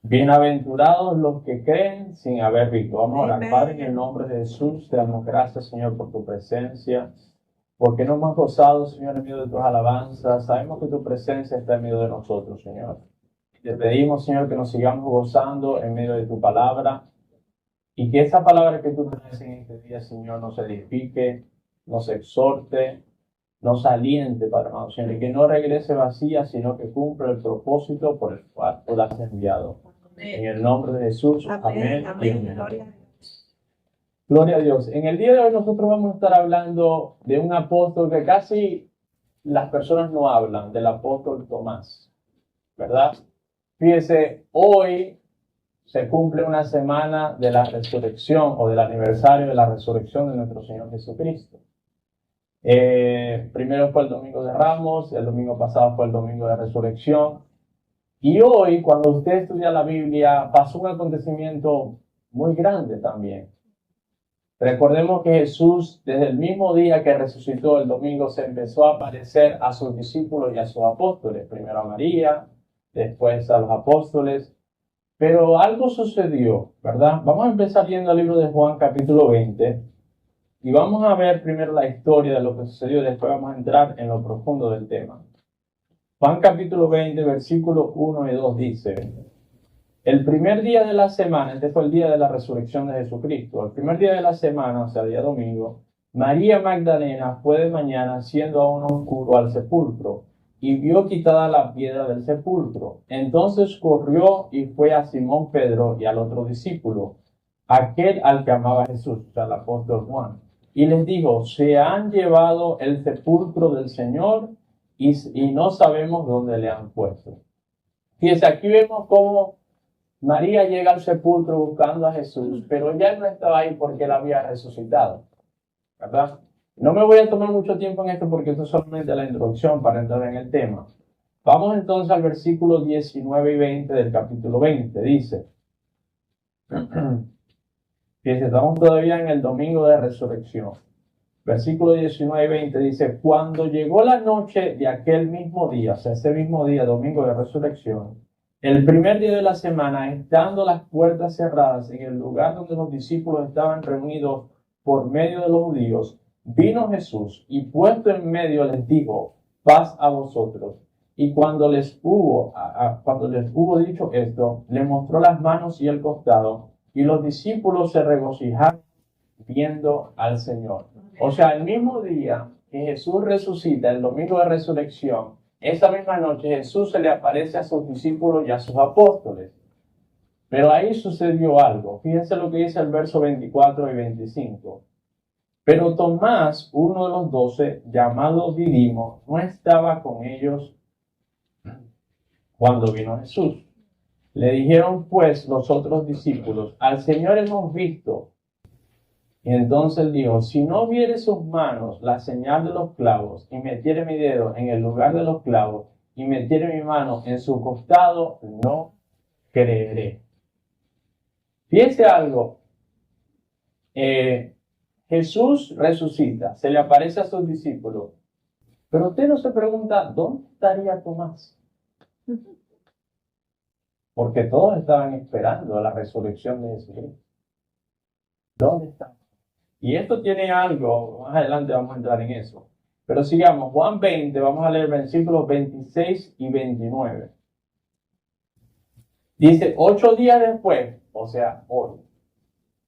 Bienaventurados los que creen sin haber visto. Vamos a orar. Amén. Padre, en el nombre de Jesús, te damos gracias, Señor, por tu presencia, porque nos hemos gozado, Señor, en medio de tus alabanzas. Sabemos que tu presencia está en medio de nosotros, Señor. Te pedimos, Señor, que nos sigamos gozando en medio de tu palabra y que esa palabra que tú traes en este día, Señor, nos edifique, nos exhorte, nos aliente, Padre amado, Señor, y que no regrese vacía, sino que cumpla el propósito por el cual tú la has enviado. En el nombre de Jesús, amén. Amén. Gloria a Dios. Gloria a Dios. En el día de hoy nosotros vamos a estar hablando de un apóstol que casi las personas no hablan, del apóstol Tomás, ¿verdad? Fíjese, hoy se cumple una semana de la resurrección o del aniversario de la resurrección de nuestro Señor Jesucristo. Primero fue el Domingo de Ramos, el domingo pasado fue el Domingo de Resurrección. Y hoy, cuando usted estudia la Biblia, pasó un acontecimiento muy grande también. Recordemos que Jesús, desde el mismo día que resucitó el domingo, se empezó a aparecer a sus discípulos y a sus apóstoles. Primero a María, después a los apóstoles. Pero algo sucedió, ¿verdad? Vamos a empezar viendo el libro de Juan, capítulo 20. Y vamos a ver primero la historia de lo que sucedió. Después vamos a entrar en lo profundo del tema. Juan capítulo 20, versículos 1 y 2 dice: el primer día de la semana, este fue el día de la resurrección de Jesucristo, el primer día de la semana, o sea, el día domingo, María Magdalena fue de mañana, siendo aún oscuro, al sepulcro, y vio quitada la piedra del sepulcro. Entonces corrió y fue a Simón Pedro y al otro discípulo, aquel al que amaba Jesús, o sea, el apóstol Juan, y les dijo: se han llevado el sepulcro del Señor y no sabemos dónde le han puesto. Fíjense, aquí vemos cómo María llega al sepulcro buscando a Jesús, pero ya no estaba ahí porque él había resucitado, ¿verdad? No me voy a tomar mucho tiempo en esto porque esto es solamente la introducción para entrar en el tema. Vamos entonces al versículo 19 y 20 del capítulo 20. Dice, fíjense, estamos todavía en el domingo de resurrección. Versículo 19 y 20 dice: cuando llegó la noche de aquel mismo día, o sea, ese mismo día, domingo de resurrección, el primer día de la semana, estando las puertas cerradas en el lugar donde los discípulos estaban reunidos por medio de los judíos, vino Jesús y puesto en medio les dijo: paz a vosotros. Y cuando les hubo dicho esto, le mostró las manos y el costado, y los discípulos se regocijaron viendo al Señor. O sea, el mismo día que Jesús resucita, el domingo de resurrección, esa misma noche Jesús se le aparece a sus discípulos y a sus apóstoles. Pero ahí sucedió algo. Fíjense lo que dice el verso 24 y 25. Pero Tomás, uno de los 12, llamado Didimo, no estaba con ellos cuando vino Jesús. Le dijeron pues los otros discípulos: al Señor hemos visto. Y entonces él dijo: si no viere sus manos la señal de los clavos, y metiere mi dedo en el lugar de los clavos, y metiere mi mano en su costado, no creeré. Fíjense algo. Jesús resucita, se le aparece a sus discípulos. Pero usted no se pregunta: ¿dónde estaría Tomás? Porque todos estaban esperando la resurrección de Jesucristo. ¿Dónde está? Y esto tiene algo, más adelante vamos a entrar en eso. Pero sigamos, Juan 20, vamos a leer versículos 26 y 29. Dice: 8 días después, o sea, hoy,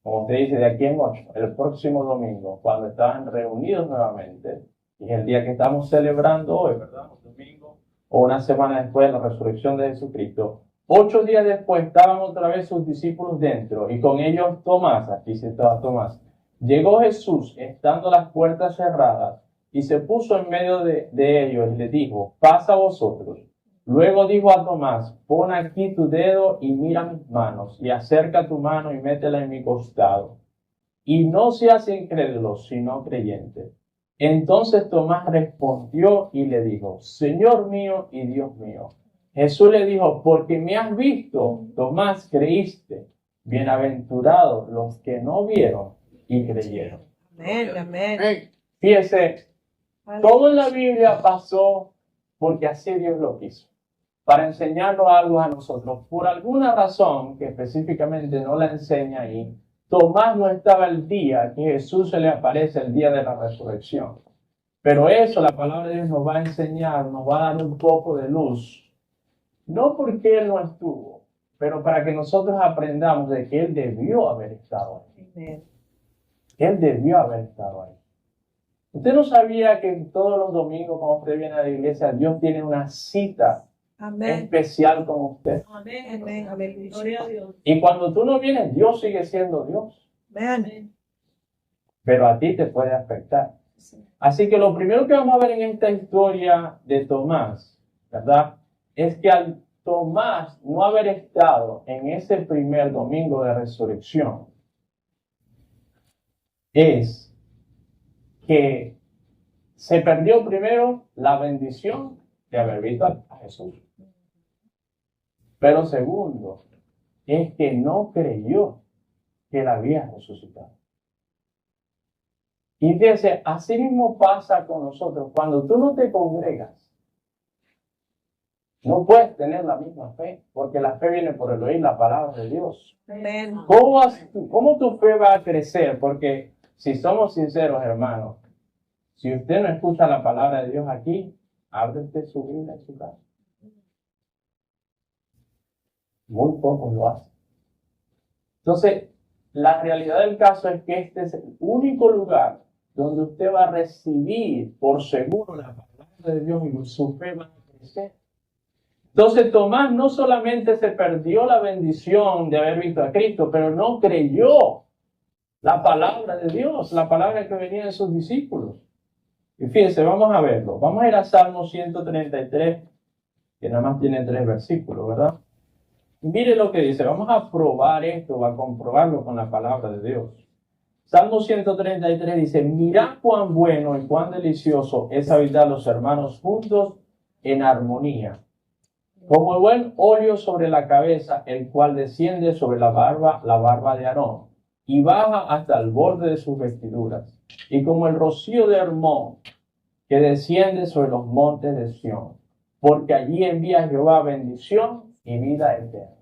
como usted dice, de aquí en 8, el próximo domingo, cuando estaban reunidos nuevamente, y es el día que estamos celebrando hoy, ¿verdad? Un domingo, o una semana después de la resurrección de Jesucristo. 8 días después estaban otra vez sus discípulos dentro, y con ellos Tomás, aquí sí estaba Tomás. Llegó Jesús, estando las puertas cerradas, y se puso en medio de ellos y les dijo: paz a vosotros. Luego dijo a Tomás: pon aquí tu dedo y mira mis manos, y acerca tu mano y métela en mi costado. Y no seas incrédulo, sino creyente. Entonces Tomás respondió y le dijo: Señor mío y Dios mío. Jesús le dijo: porque me has visto, Tomás, creíste. Bienaventurados los que no vieron y creyeron. Amén, amén. Fíjese, todo en la Biblia pasó porque así Dios lo quiso. para enseñarnos algo a nosotros. Por alguna razón que específicamente no la enseña ahí, Tomás no estaba el día que Jesús se le aparece, el día de la resurrección. Pero eso la palabra de Dios nos va a enseñar, nos va a dar un poco de luz. No porque Él no estuvo, pero para que nosotros aprendamos de que Él debió haber estado ahí. Amén. Él debió haber estado ahí. ¿Usted no sabía que todos los domingos cuando usted viene a la iglesia, Dios tiene una cita Amén. especial con usted? Amén. Amén. Aleluya. Y cuando tú no vienes, Dios sigue siendo Dios. Amén. Pero a ti te puede afectar. Así que lo primero que vamos a ver en esta historia de Tomás, ¿verdad? Es que al Tomás no haber estado en ese primer domingo de resurrección, es que se perdió primero la bendición de haber visto a Jesús. Pero segundo, es que no creyó que él había resucitado. Y fíjense, así mismo pasa con nosotros. Cuando tú no te congregas, no puedes tener la misma fe, porque la fe viene por el oír la palabra de Dios. Amén. ¿Cómo tu fe va a crecer? Porque si somos sinceros, hermanos, si usted no escucha la palabra de Dios aquí, ábrete su Biblia en su casa. Muy pocos lo hacen. Entonces, la realidad del caso es que este es el único lugar donde usted va a recibir por seguro la palabra de Dios y su fe va a crecer. Entonces Tomás no solamente se perdió la bendición de haber visto a Cristo, pero no creyó la palabra de Dios, la palabra que venía de sus discípulos. Y fíjense, vamos a verlo. Vamos a ir a Salmo 133, que nada más tiene 3 versículos, ¿verdad? Mire lo que dice. Vamos a probar esto, a comprobarlo con la palabra de Dios. Salmo 133 dice: mirad cuán bueno y cuán delicioso es habitar los hermanos juntos en armonía. Como el buen óleo sobre la cabeza, el cual desciende sobre la barba de Aarón, y baja hasta el borde de sus vestiduras. Y como el rocío de Hermón, que desciende sobre los montes de Sión, porque allí envía Jehová bendición y vida eterna.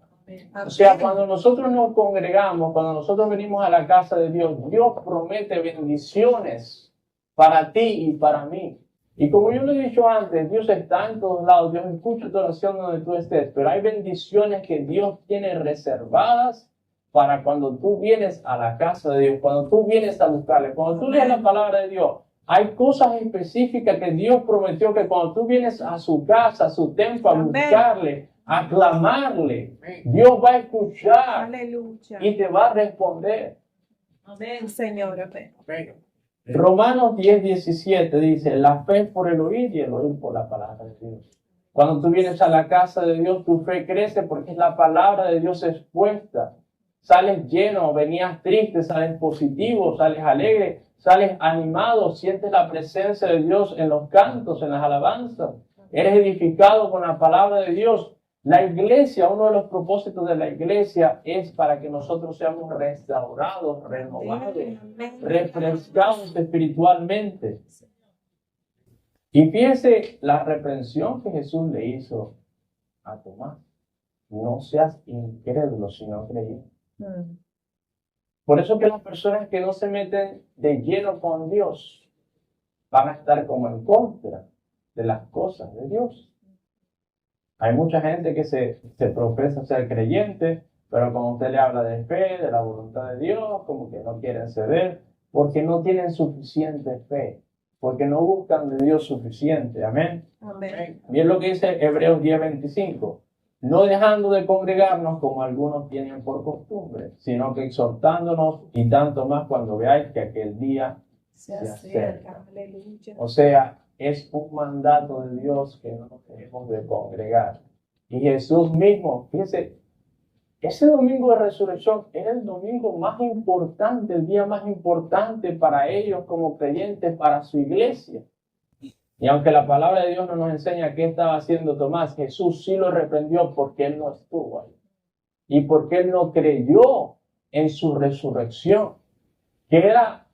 O sea, cuando nosotros nos congregamos, cuando nosotros venimos a la casa de Dios, Dios promete bendiciones para ti y para mí. Y como yo lo he dicho antes, Dios está en todos lados, Dios escucha tu oración donde tú estés, pero hay bendiciones que Dios tiene reservadas para cuando tú vienes a la casa de Dios, cuando tú vienes a buscarle, cuando tú lees la palabra de Dios. Hay cosas específicas que Dios prometió que cuando tú vienes a su casa, a su templo, a buscarle, a clamarle, Dios va a escuchar. Aleluya. Y te va a responder. Amén, Señor. Amén. Romanos 10:17 dice: la fe es por el oír y el oír por la palabra de Dios. Cuando tú vienes a la casa de Dios, tu fe crece porque es la palabra de Dios expuesta. Sales lleno, venías triste, sales positivo, sales alegre, sales animado, sientes la presencia de Dios en los cantos, en las alabanzas. Eres edificado con la palabra de Dios. La iglesia, uno de los propósitos de la iglesia es para que nosotros seamos restaurados, renovados, refrescados espiritualmente. Y fíjese la reprensión que Jesús le hizo a Tomás: no seas incrédulo, sino creyente. Por eso que las personas que no se meten de lleno con Dios van a estar como en contra de las cosas de Dios. Hay mucha gente que se profesa ser creyente, pero cuando usted le habla de fe, de la voluntad de Dios, como que no quieren ceder, porque no tienen suficiente fe, porque no buscan de Dios suficiente. Amén. Amén. Bien lo que dice Hebreos 10:25. No dejando de congregarnos como algunos tienen por costumbre, sino que exhortándonos, y tanto más cuando veáis que aquel día se acerca. Aleluya. O sea, es un mandato de Dios que no nos dejemos de congregar. Y Jesús mismo, fíjese, ese domingo de resurrección era el domingo más importante, el día más importante para ellos como creyentes, para su iglesia. Y aunque la palabra de Dios no nos enseña qué estaba haciendo Tomás, Jesús sí lo reprendió porque él no estuvo ahí. Y porque él no creyó en su resurrección, que era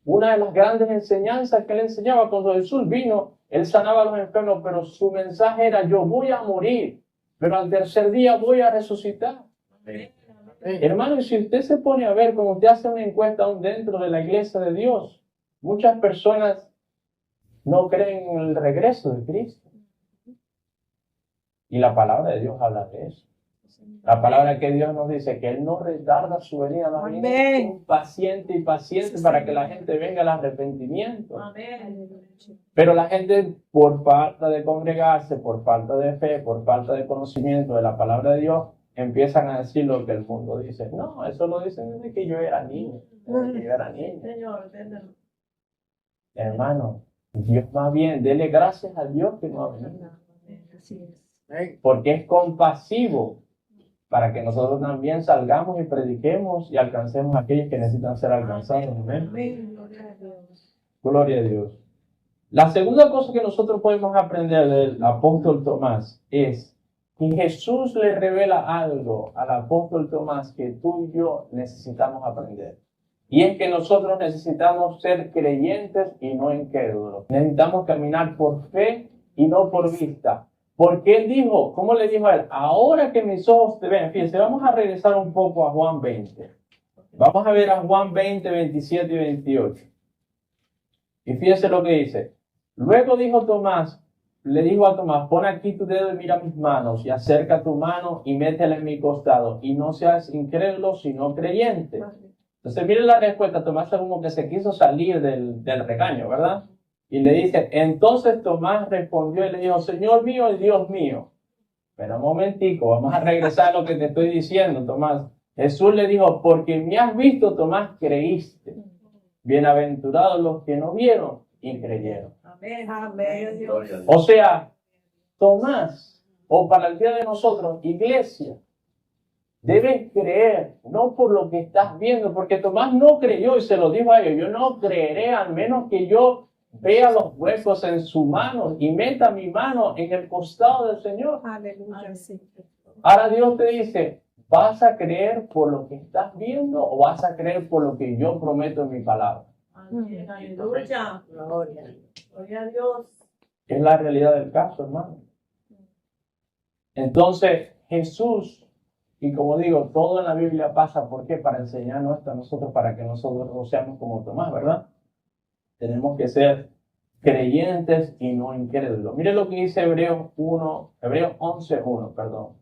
Una de las grandes enseñanzas que él enseñaba cuando Jesús vino, él sanaba a los enfermos, pero su mensaje era: yo voy a morir, pero al tercer día voy a resucitar. Hermano, y si usted se pone a ver, como usted hace una encuesta aún dentro de la iglesia de Dios, muchas personas no creen en el regreso de Cristo. Y la palabra de Dios habla de eso. La palabra que Dios nos dice que Él no retarda su venida, más bien es paciente y paciente para que la gente venga al arrepentimiento. Pero la gente, por falta de congregarse, por falta de fe, por falta de conocimiento de la palabra de Dios, empiezan a decir lo que el mundo dice. No, eso lo dicen desde que yo era niño. Desde que yo era niño. Hermano, Dios más bien, dele gracias a Dios que no ha venido. Porque es compasivo para que nosotros también salgamos y prediquemos y alcancemos a aquellos que necesitan ser alcanzados. Amén. Gloria a Dios. La segunda cosa que nosotros podemos aprender del apóstol Tomás es que Jesús le revela algo al apóstol Tomás que tú y yo necesitamos aprender. Y es que nosotros necesitamos ser creyentes y no incrédulos. Necesitamos caminar por fe y no por vista. Porque él dijo, ¿cómo le dijo a él? Ahora que mis ojos te ven. Fíjense, vamos a regresar un poco a Juan 20. Vamos a ver a Juan 20, 27 y 28. Y fíjense lo que dice. Luego dijo Tomás, le dijo a Tomás: pon aquí tu dedo y mira mis manos, y acerca tu mano y métela en mi costado, y no seas incrédulo sino creyente. Entonces miren la respuesta. Tomás como que se quiso salir del regaño, ¿verdad? Y le dice, entonces Tomás respondió y le dijo: Señor mío y Dios mío. Pero un momentico, vamos a regresar a lo que te estoy diciendo, Tomás. Jesús le dijo: porque me has visto, Tomás, creíste. Bienaventurados los que no vieron y creyeron. Amén. Amén. O sea, Tomás, o para el día de nosotros, iglesia, debes creer, no por lo que estás viendo, porque Tomás no creyó y se lo dijo a ellos: yo no creeré al menos que yo vea los huecos en su mano y meta mi mano en el costado del Señor. Aleluya, sí. Ahora Dios te dice: ¿vas a creer por lo que estás viendo o vas a creer por lo que yo prometo en mi palabra? Aleluya. Gloria a Dios. Es la realidad del caso, hermano. Entonces, Jesús, y como digo, todo en la Biblia pasa, ¿por qué? Para enseñarnos esto a nosotros, para que nosotros no seamos como Tomás, ¿verdad? Tenemos que ser creyentes y no incrédulos. Mire lo que dice Hebreos 11:1, perdón.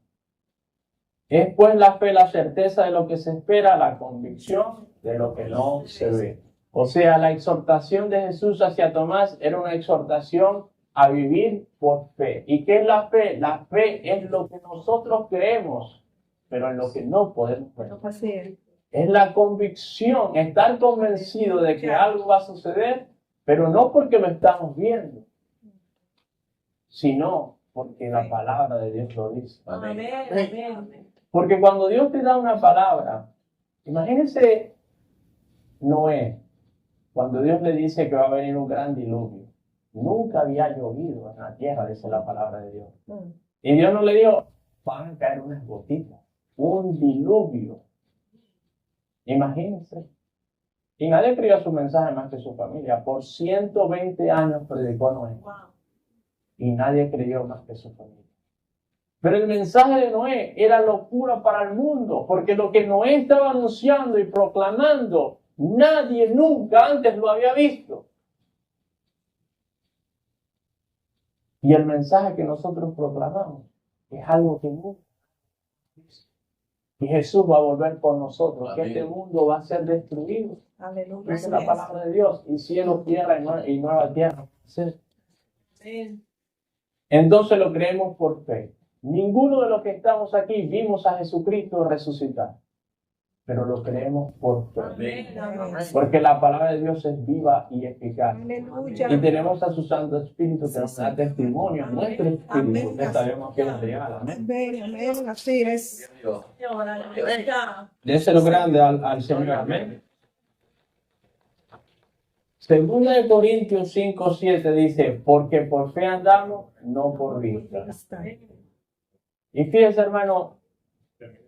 Es pues la fe, la certeza de lo que se espera, la convicción de lo que no se ve. O sea, la exhortación de Jesús hacia Tomás era una exhortación a vivir por fe. ¿Y qué es la fe? La fe es lo que nosotros creemos, pero en lo que no podemos ver. Es la convicción, estar convencido de que algo va a suceder, pero no porque lo estamos viendo, sino porque la palabra de Dios lo dice. Amén. Amén. Porque cuando Dios te da una palabra, imagínense Noé, cuando Dios le dice que va a venir un gran diluvio. Nunca había llovido en la tierra, dice la palabra de Dios. Y Dios no le dijo: van a caer unas gotitas, un diluvio. Imagínense. Y nadie creyó su mensaje más que su familia. Por 120 años predicó Noé. Y nadie creyó más que su familia. Pero el mensaje de Noé era locura para el mundo, porque lo que Noé estaba anunciando y proclamando, nadie nunca antes lo había visto. Y el mensaje que nosotros proclamamos es algo que nunca visto. Y Jesús va a volver por nosotros, que este mundo va a ser destruido. Aleluya. Dice la palabra de Dios, y cielo, tierra y nueva tierra. Entonces lo creemos por fe. Ninguno de los que estamos aquí vimos a Jesucristo resucitar, pero lo creemos por fe. Porque la palabra de Dios es viva y eficaz. Aleluya. Y tenemos a su Santo Espíritu que nos da testimonio, nuestro espíritu, que sabemos que es real. Amén. Amén. Así es. Déselo grande al Señor. Amén. Segunda de Corintios 5:7 dice: porque por fe andamos, no por vista. Y fíjense, hermano,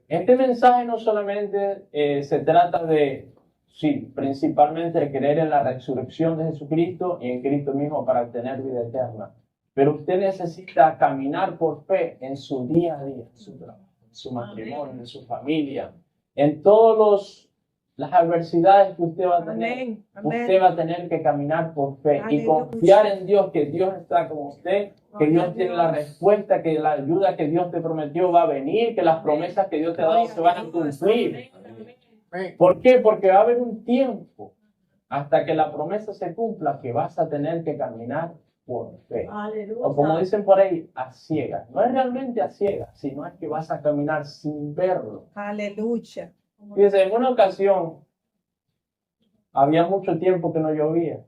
este mensaje no solamente se trata de Sí, principalmente el creer en la resurrección de Jesucristo y en Cristo mismo para obtener vida eterna. Pero usted necesita caminar por fe en su día a día, en su trabajo, en su matrimonio, en su familia, en todas las adversidades que usted va a tener. Amén. Usted va a tener que caminar por fe y Aleluya. confiar en Dios, que Dios está con usted, que Gloria Dios a tiene la Dios. respuesta, que la ayuda que Dios te prometió va a venir, que las promesas que Dios te ha dado se van a cumplir. ¿Por qué? Porque va a haber un tiempo hasta que la promesa se cumpla que vas a tener que caminar por fe. O como dicen por ahí, a ciegas. No es realmente a ciegas, sino es que vas a caminar sin verlo. Aleluya. Fíjense, en una ocasión había mucho tiempo que no llovía.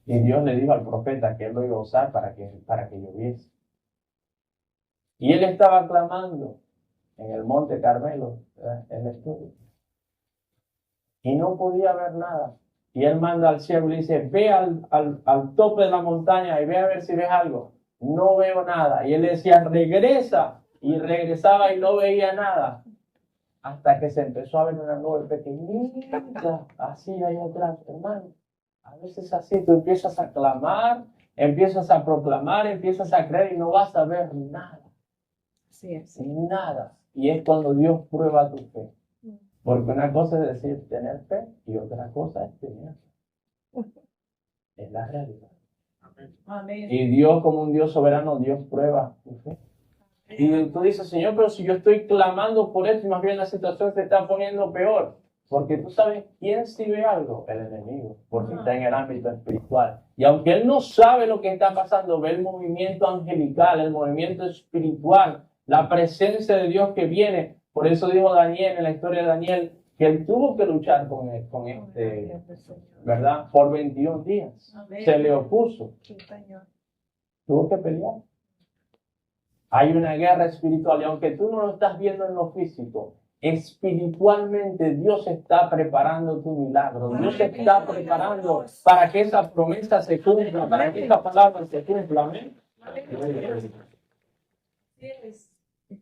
Y Dios le dijo al profeta que él lo iba a usar para que lloviese. Y él estaba clamando en el monte Carmelo, ¿verdad? En el estudio. Y no podía ver nada. Y él manda al siervo y le dice, ve al tope de la montaña y ve a ver si ves algo. No veo nada. Y él le decía, regresa. Y regresaba y no veía nada. Hasta que se empezó a ver una nube pequeñita, así ahí atrás, hermano. A veces así, tú empiezas a clamar, empiezas a proclamar, empiezas a creer y no vas a ver nada. Así es. Nada. Y es cuando Dios prueba tu fe. Porque una cosa es decir tener fe y otra cosa es tener fe. Es la realidad. Amén. Y Dios, como un Dios soberano, Dios prueba tu fe. Y tú dices, Señor, pero si yo estoy clamando por esto y más bien la situación se está poniendo peor. Porque tú sabes quién sí ve algo, el enemigo, porque está en el ámbito espiritual. Y aunque él no sabe lo que está pasando, ve el movimiento angelical, el movimiento espiritual, la presencia de Dios que viene. Por eso dijo Daniel en la historia de Daniel que él tuvo que luchar con este, ¿verdad? Por 21 días. Amén. Se le opuso, Sí, Señor. tuvo que pelear. Hay una guerra espiritual y aunque tú no lo estás viendo en lo físico, espiritualmente Dios está preparando tu milagro. Dios está preparando para que esa promesa se cumpla, para que esa palabra se cumpla. Amén.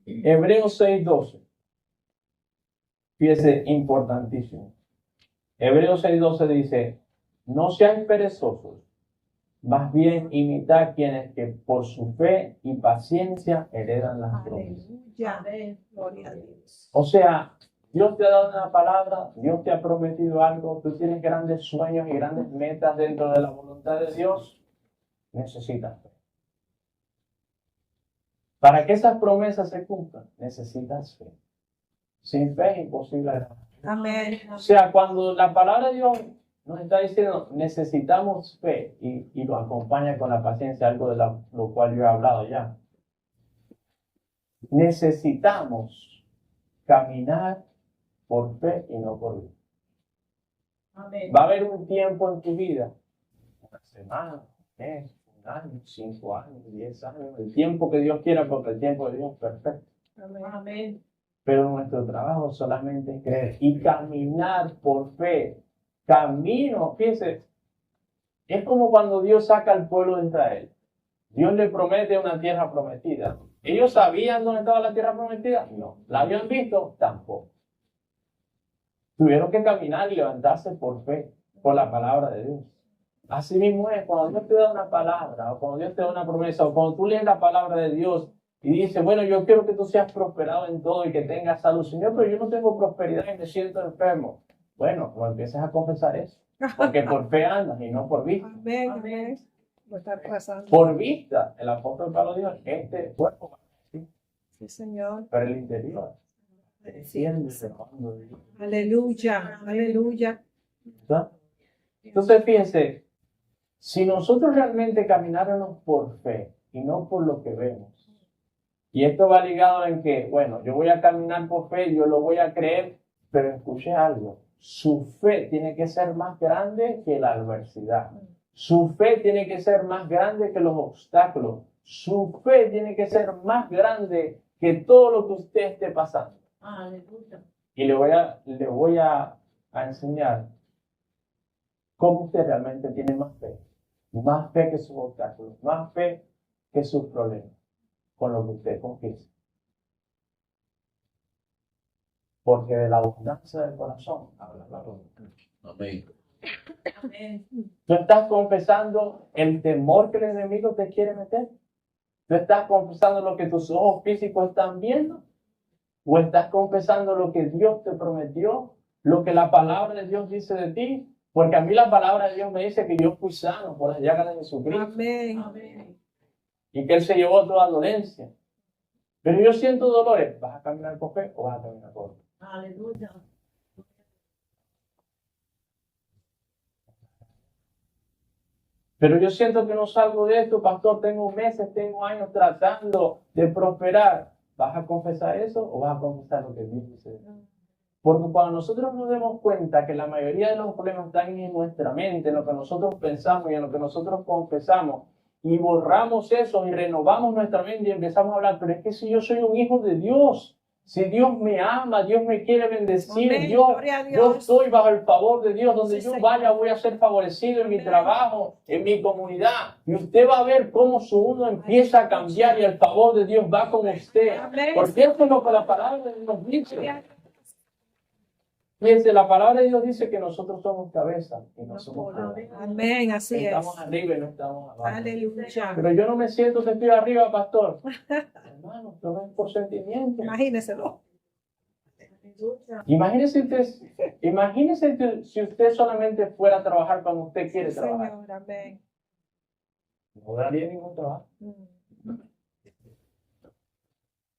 Hebreos 6:12. Fíjese, importantísimo. Hebreos 6:12 dice, no sean perezosos, más bien imitad quienes que por su fe y paciencia heredan las promesas. Aleluya. Gloria a Dios. O sea, Dios te ha dado una palabra, Dios te ha prometido algo, tú tienes grandes sueños y grandes metas dentro de la voluntad de Dios, necesitas fe. Para que esas promesas se cumplan, necesitas fe. Sin fe es imposible agradar. Amén. O sea, cuando la palabra de Dios nos está diciendo necesitamos fe y lo acompaña con la paciencia, algo de lo cual yo he hablado ya. Necesitamos caminar por fe y no por vista. Amén. Va a haber un tiempo en tu vida, una semana, un mes, un año, 5 años, 10 años, el tiempo que Dios quiera, porque el tiempo de Dios es perfecto. Amén. Pero nuestro trabajo solamente es creer y caminar por fe. Camino, fíjense, es como cuando Dios saca al pueblo de Israel. Dios le promete una tierra prometida. ¿Ellos sabían dónde estaba la tierra prometida? No. ¿La habían visto? Tampoco. Tuvieron que caminar y levantarse por fe, por la palabra de Dios. Así mismo es, cuando Dios te da una palabra, o cuando Dios te da una promesa, o cuando tú lees la palabra de Dios y dices, bueno, yo quiero que tú seas prosperado en todo y que tengas salud. Señor, pero yo no tengo prosperidad y me siento enfermo. Bueno, pues empiezas a confesar eso. Porque por fe andas y no por vista. Amén. Amén. Lo está pasando. Por vista, el apóstol Pablo dijo, este cuerpo va a decir, Sí, Señor. pero el interior desciende cuando Dios. Aleluya. Aleluya. ¿Verdad? Entonces, fíjense, si nosotros realmente camináramos por fe y no por lo que vemos, y esto va ligado en que, bueno, yo voy a caminar por fe, yo lo voy a creer, pero escuche algo, su fe tiene que ser más grande que la adversidad. Su fe tiene que ser más grande que los obstáculos. Su fe tiene que ser más grande que todo lo que usted esté pasando. Aleluya. Y le voy a enseñar cómo usted realmente tiene más fe. Más fe que sus obstáculos, más fe que sus problemas, con lo que usted confiesa. porque de la abundancia del corazón habla la boca. Amén. Tú estás confesando el temor que el enemigo te quiere meter. Tú estás confesando lo que tus ojos físicos están viendo. O estás confesando lo que Dios te prometió, lo que la palabra de Dios dice de ti. Porque a mí la palabra de Dios me dice que yo fui sano por las llagas de Jesucristo. Amén. Y que Él se llevó toda dolencia. Pero yo siento dolores. ¿Vas a caminar por fe o vas a caminar por fe? Aleluya. Pero yo siento que no salgo de esto, pastor. Tengo meses, tengo años tratando de prosperar. ¿Vas a confesar eso o vas a confesar lo que Dios dice? Porque cuando nosotros nos demos cuenta que la mayoría de los problemas están en nuestra mente, en lo que nosotros pensamos y en lo que nosotros confesamos, y borramos eso y renovamos nuestra mente y empezamos a hablar, pero es que si yo soy un hijo de Dios, si Dios me ama, Dios me quiere bendecir, Amén, yo gloria a Dios. estoy bajo el favor de Dios, donde Sí, yo Señor. vaya voy a ser favorecido en mi Amén. trabajo, en mi comunidad, y usted va a ver cómo su mundo empieza a cambiar y el favor de Dios va con usted, Amén. porque eso es lo que la palabra de Dios dice. Fíjense, la palabra de Dios dice que nosotros somos cabeza y no somos cola. Amén, así es. Estamos arriba y no estamos abajo. Aleluya. Pero yo no me siento que estoy arriba, pastor. Hermano, no es por sentimiento. Imagíneselo. Imagínese si usted solamente fuera a trabajar cuando usted quiere Sí, trabajar. Señor, amén. No daría ningún trabajo. Mm.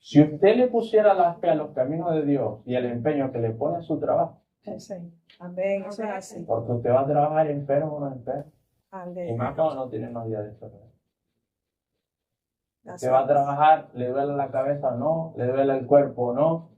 Si usted le pusiera la fe a los caminos de Dios y el empeño que le pone a su trabajo, Sí, Señor. Amén, eso es así. porque usted va a trabajar enfermo o no enfermo. Y Aleluya. más cuando no tiene unos días de enfermedad. Así Usted va a es. trabajar, le duele la cabeza o no, le duele el cuerpo o no.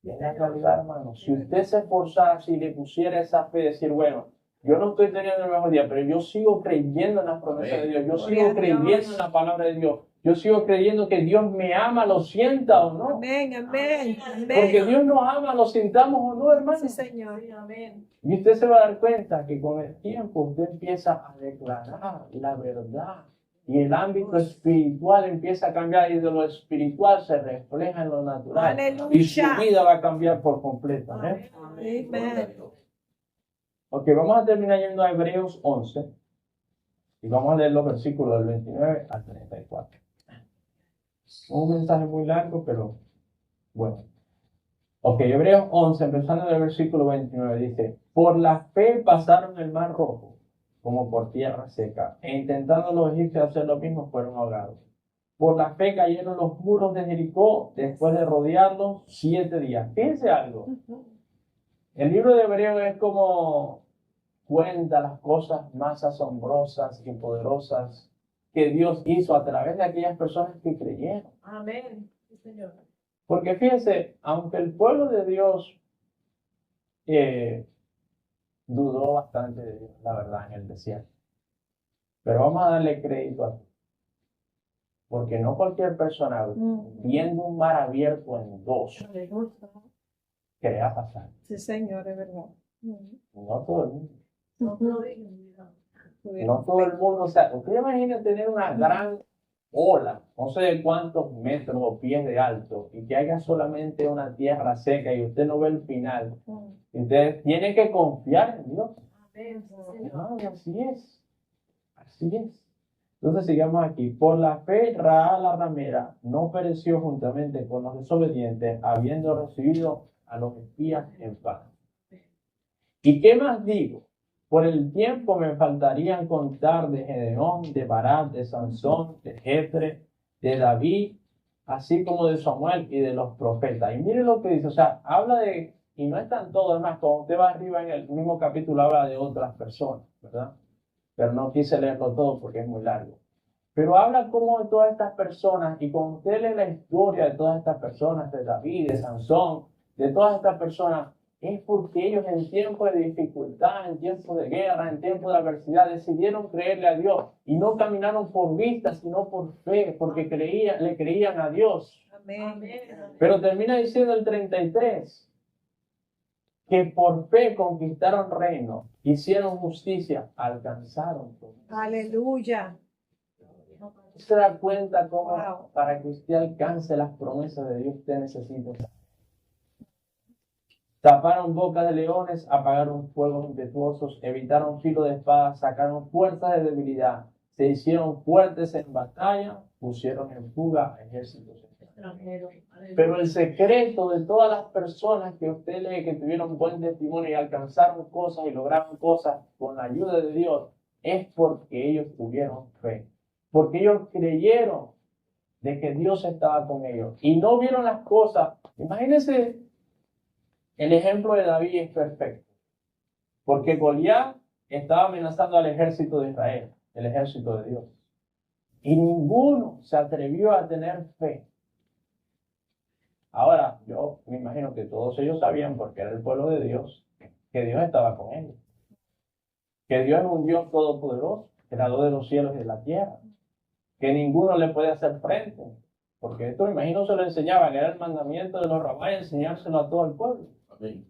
Y es la realidad, hermano. Si usted se esforzara, si le pusiera esa fe, decir, bueno, yo no estoy teniendo el mejor día, pero yo sigo creyendo en las promesas de Dios, yo sigo creyendo en la palabra de Dios, yo sigo creyendo que Dios me ama, lo sienta o no. Amén, amén, Porque amén. Dios nos ama, lo sintamos o no, hermano. Sí, Señor. Amén. Y usted se va a dar cuenta que con el tiempo usted empieza a declarar la verdad. Y el ámbito espiritual empieza a cambiar y de lo espiritual se refleja en lo natural. Aleluya. Y su vida va a cambiar por completo. ¿Eh? Amén. Ok, vamos a terminar yendo a Hebreos 11. Y vamos a leer los versículos del 29 al 34. Un mensaje muy largo, pero bueno. Ok, Hebreos 11, empezando en el versículo 29, dice: por la fe pasaron el mar rojo, como por tierra seca, e intentando los egipcios hacer lo mismo, fueron ahogados. Por la fe cayeron los muros de Jericó, después de rodearlos 7 días. Fíjense algo, el libro de Hebreos es como cuenta las cosas más asombrosas y poderosas que Dios hizo a través de aquellas personas que creyeron. Amén. Sí, Señor. Porque fíjense, aunque el pueblo de Dios dudó bastante de Dios, la verdad, en el desierto. Pero vamos a darle crédito a Dios. Porque no cualquier persona, viendo un mar abierto en dos, crea pasar. Sí, Señor, es verdad. No todo el mundo. No No todo el mundo. O sea, usted imagina tener una gran ola, no sé de cuántos metros o pies de alto, y que haya solamente una tierra seca y usted no ve el final. Usted tiene que confiar en Dios. Hermano, así es. Así es. Entonces sigamos aquí. Por la fe, Rahab la ramera no pereció juntamente con los desobedientes, habiendo recibido a los espías en paz. ¿Y qué más digo? Por el tiempo me faltarían contar de Gedeón, de Barak, de Sansón, de Jefre, de David, así como de Samuel y de los profetas. Y mire lo que dice, o sea, habla de, y no están todos, además, cuando usted va arriba en el mismo capítulo habla de otras personas, ¿verdad? Pero no quise leerlo todo porque es muy largo. Pero habla como de todas estas personas, y cuando usted lee la historia de todas estas personas, de David, de Sansón, de todas estas personas, es porque ellos en tiempos de dificultad, en tiempos de guerra, en tiempos de adversidad, decidieron creerle a Dios y no caminaron por vista, sino por fe, porque le creían a Dios. Amén. Pero termina diciendo el 33, que por fe conquistaron reino, hicieron justicia, alcanzaron todo. Aleluya. se da cuenta cómo Wow. para que usted alcance las promesas de Dios, usted necesita taparon bocas de leones, apagaron fuegos impetuosos, evitaron filo de espada, sacaron fuerzas de debilidad, se hicieron fuertes en batalla, pusieron en fuga a ejércitos extranjeros. Pero el secreto de todas las personas que usted lee que tuvieron buen testimonio y alcanzaron cosas y lograron cosas con la ayuda de Dios es porque ellos tuvieron fe, porque ellos creyeron de que Dios estaba con ellos y no vieron las cosas. Imagínense, el ejemplo de David es perfecto, porque Goliat estaba amenazando al ejército de Israel, el ejército de Dios, y ninguno se atrevió a tener fe. Ahora, yo me imagino que todos ellos sabían, porque era el pueblo de Dios, que Dios estaba con ellos, que Dios es un Dios todopoderoso, creador de los cielos y de la tierra, que ninguno le puede hacer frente, porque esto, me imagino, se lo enseñaban, era el mandamiento de los rabáis, enseñárselo a todo el pueblo. Amén.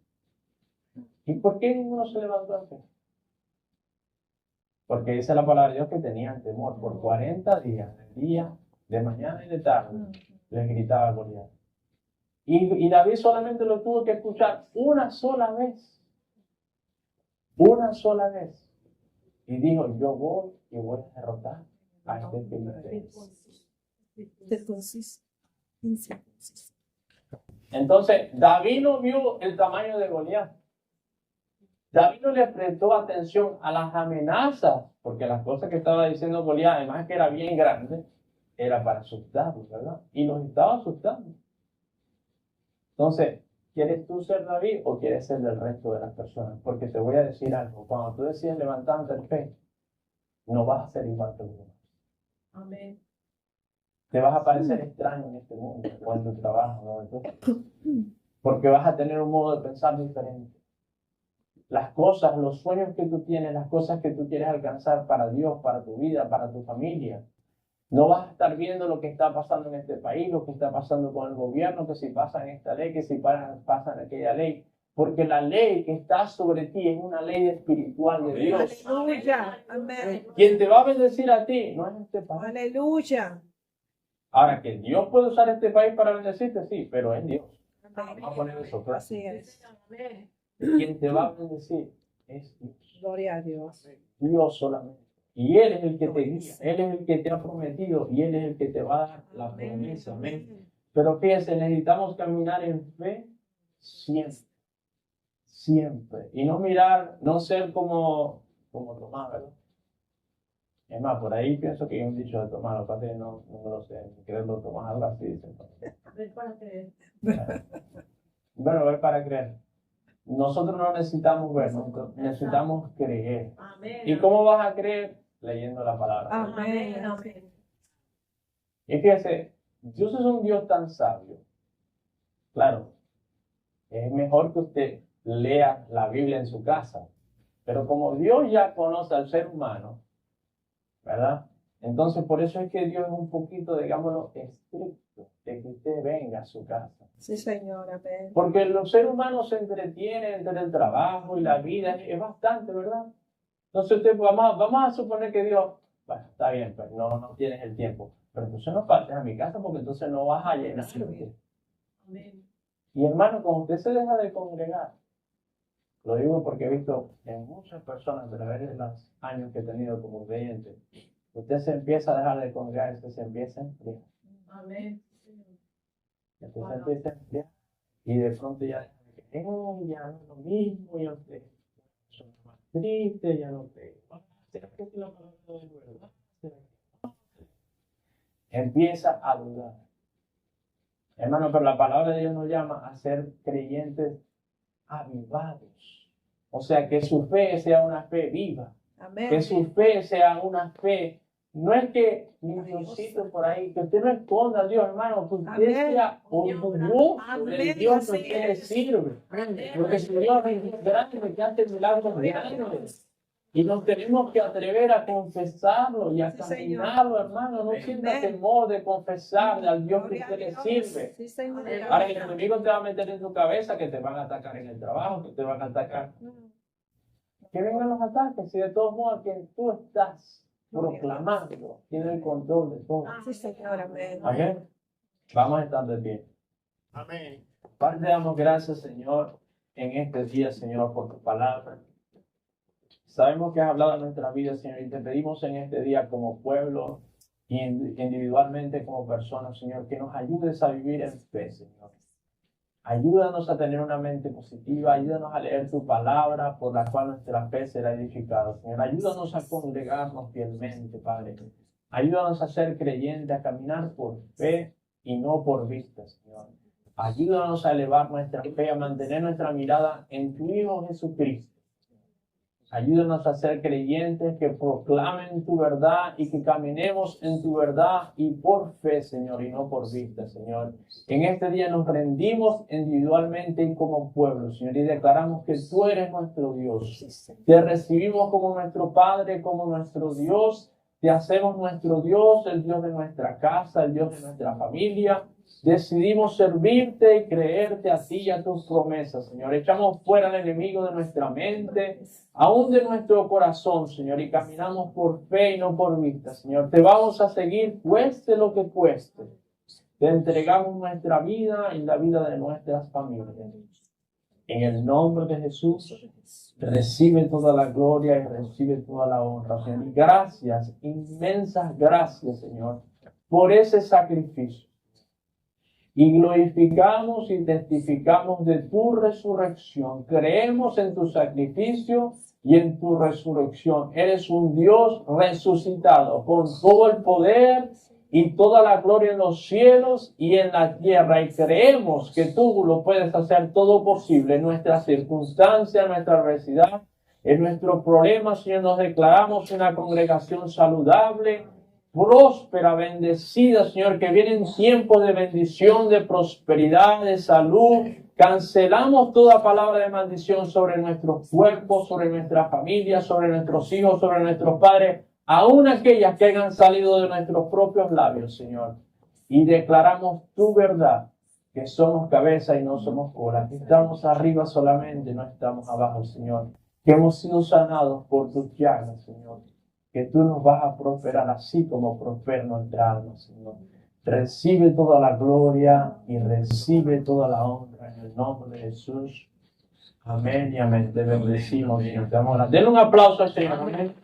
¿Y por qué ninguno se levantó a fe? Porque dice la palabra de Dios que tenían temor. Por 40 días, de día, de mañana y de tarde, les gritaba a Goliat. Y David solamente lo tuvo que escuchar una sola vez. Una sola vez. Y dijo, yo voy y voy a derrotar a este filisteo. Entonces, David no vio el tamaño de Goliat. David no le prestó atención a las amenazas, porque las cosas que estaba diciendo Goliat, además que era bien grande, era para asustarlos, ¿verdad? Y los estaba asustando. Entonces, ¿quieres tú ser David o quieres ser del resto de las personas? Porque te voy a decir algo, cuando tú decides levantarte en fe, no vas a ser igual que los demás. Amén. Te vas a parecer extraño en este mundo, o en tu trabajo, ¿no? Porque vas a tener un modo de pensar diferente. Las cosas, los sueños que tú tienes, las cosas que tú quieres alcanzar para Dios, para tu vida, para tu familia. No vas a estar viendo lo que está pasando en este país, lo que está pasando con el gobierno, que si pasa en esta ley, que si pasa en aquella ley. Porque la ley que está sobre ti es una ley espiritual de Dios. Aleluya. Amén. Quien te va a bendecir a ti no es este país. Aleluya. Ahora, que Dios puede usar este país para bendecirte, sí, pero es Dios. Vamos a poner eso claro. Así es. Quien te va a bendecir es Dios. Gloria a Dios. Dios solamente. Y Él es el que te guía, Él es el que te ha prometido y Él es el que te va a dar la promesa. Amén. Pero fíjense, necesitamos caminar en fe siempre. Siempre. Y no mirar, no ser como Tomás, ¿verdad? Es más, por ahí pienso que hay un dicho de Tomás, lo que pasa es que no me lo sé, creerlo Tomás, algo así dicen. Ver para creer. Bueno, ver para creer. Nosotros no necesitamos ver, necesitamos creer. Amén. ¿Y cómo vas a creer? Leyendo la palabra. Amén. Amén. Y fíjese, Dios es un Dios tan sabio. Claro, es mejor que usted lea la Biblia en su casa. Pero como Dios ya conoce al ser humano, ¿verdad? Entonces por eso es que Dios es un poquito, digámoslo, estricto de que usted venga a su casa. Sí, Señor. Amén. Porque los seres humanos se entretienen entre el trabajo y la vida, es bastante, ¿verdad? Entonces usted, vamos a suponer que Dios, bueno, está bien, pues no tienes el tiempo. Pero entonces no faltes a mi casa porque entonces no vas a llenar. Amén. Y hermano, cuando usted se deja de congregar, lo digo porque he visto en muchas personas a través de los años que he tenido como creyente, usted se empieza a dejar de congregar, usted se empieza a enfriar. Amén. Usted se empieza a enfriar y de pronto ya ya no es lo mismo, ya usted soy más triste, ya no te... ¿Será que es la palabra de verdad? ¿Será que no? Empieza a dudar. Hermano, pero la palabra de Dios nos llama a ser creyentes avivados. O sea, que su fe sea una fe viva. Amén. Que su fe sea una fe. No es que mi Diosito por ahí, que usted no esconda a Dios, hermano, que usted Amén. sea orgulloso del Amén. Dios que Así usted le es. sirve. Porque su Dios es grande, que hace milagros grandes. Y nos tenemos que atrever a confesarlo y a Sí, Señor. caminarlo, hermano. No sienta Amén. temor de confesarle al Dios que Gloria a usted le Dios. sirve. Sí, Señor. Ahora el enemigo te va a meter en tu cabeza que te van a atacar en el trabajo, que te van a atacar. Que vengan los ataques, y de todos modos, quien tú estás proclamarlo. Tiene el control de todo. Sí, Señor, amén. Amén. Vamos a estar de pie. Amén. Padre, te damos gracias, Señor, en este día, Señor, por tu palabra. Sabemos que has hablado en nuestra vida, Señor, y te pedimos en este día como pueblo y individualmente como personas, Señor, que nos ayudes a vivir en fe, Señor. Ayúdanos a tener una mente positiva, ayúdanos a leer tu palabra por la cual nuestra fe será edificada, Señor. Ayúdanos a congregarnos fielmente, Padre. Ayúdanos a ser creyentes, a caminar por fe y no por vista, Señor. Ayúdanos a elevar nuestra fe, a mantener nuestra mirada en tu Hijo Jesucristo. Ayúdanos a ser creyentes que proclamen tu verdad y que caminemos en tu verdad y por fe, Señor, y no por vista, Señor. En este día nos rendimos individualmente y como pueblo, Señor, y declaramos que tú eres nuestro Dios. Te recibimos como nuestro Padre, como nuestro Dios. Te hacemos nuestro Dios, el Dios de nuestra casa, el Dios de nuestra familia. Decidimos servirte y creerte a ti y a tus promesas, Señor. Echamos fuera al enemigo de nuestra mente, aún de nuestro corazón, Señor, y caminamos por fe y no por vista, Señor. Te vamos a seguir, cueste lo que cueste. Te entregamos nuestra vida y la vida de nuestras familias. En el nombre de Jesús, recibe toda la gloria y recibe toda la honra, Señor. Y gracias, inmensas gracias, Señor, por ese sacrificio. Y glorificamos y testificamos de tu resurrección. Creemos en tu sacrificio y en tu resurrección. Eres un Dios resucitado con todo el poder y toda la gloria en los cielos y en la tierra. Y creemos que tú lo puedes hacer todo posible en nuestras circunstancias, en nuestra adversidad, en nuestros problemas. Señor, nos declaramos una congregación saludable, próspera, bendecida, Señor, que vienen tiempos de bendición, de prosperidad, de salud. Cancelamos toda palabra de maldición sobre nuestros cuerpos, sobre nuestra familia, sobre nuestros hijos, sobre nuestros padres, aun aquellas que hayan salido de nuestros propios labios, Señor. Y declaramos tu verdad, que somos cabeza y no somos cola, que estamos arriba solamente, no estamos abajo, Señor. Que hemos sido sanados por tus llagas, Señor. Que tú nos vas a prosperar así como prospera nuestra alma, Señor. Recibe toda la gloria y recibe toda la honra en el nombre de Jesús. Amén y amén. Te bendecimos, Señor. Te amamos. Denle un aplauso al Señor. Amén.